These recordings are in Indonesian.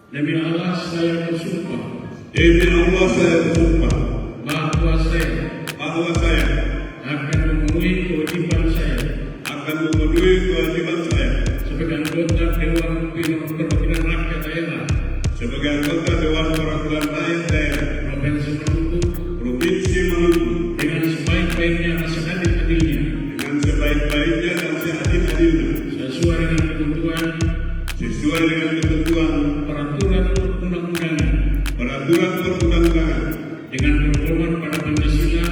Demi Allah saya bersumpah Demi Allah saya bersumpah bahwa saya akan memenuhi kewajiban saya sebagai anggota Dewan Perwakilan Rakyat Daerah Provinsi Maluku dengan sebaik-baiknya dan seadil-adilnya sesuai dengan ketentuan peraturan perundang-undangan dengan berpedoman pada Pancasila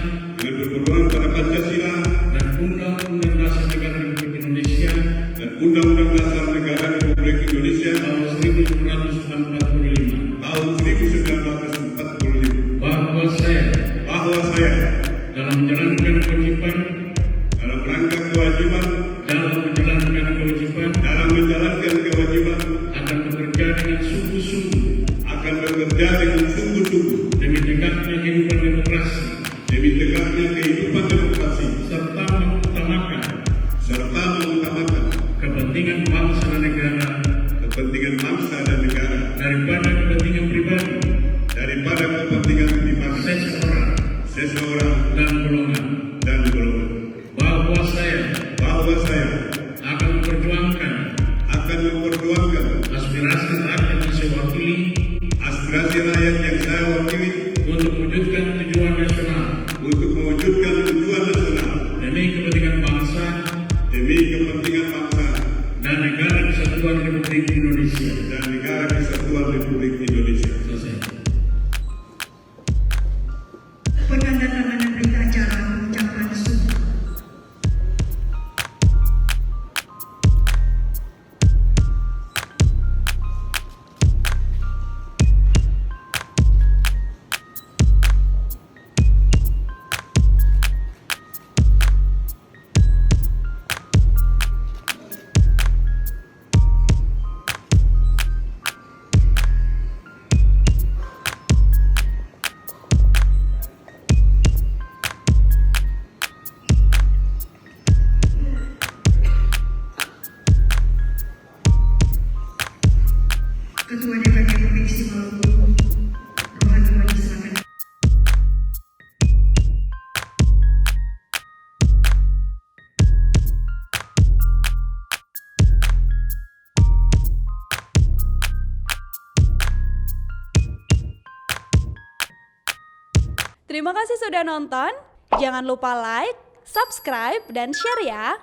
dan Undang-Undang Dasar Negara Republik Indonesia tahun 1945 bahwa saya dalam menjalankan kewajiban akan bekerja dengan sungguh-sungguh demi tegaknya kehidupan demokrasi serta mengutamakan kepentingan bangsa dan negara daripada kepentingan pribadi seseorang dan golongan, bahwa saya akan memperjuangkan aspirasi rakyat yang saya wakili untuk mewujudkan tujuan nasional demi kepentingan bangsa dan negara kesatuan Republik Indonesia. Selesai. Penandatanganan berita acara pengucapan sumpah. Ketua DPRD Provinsi Maluku, Rohan Wadi, silakan. Terima kasih sudah nonton. Jangan lupa like, subscribe, dan share ya.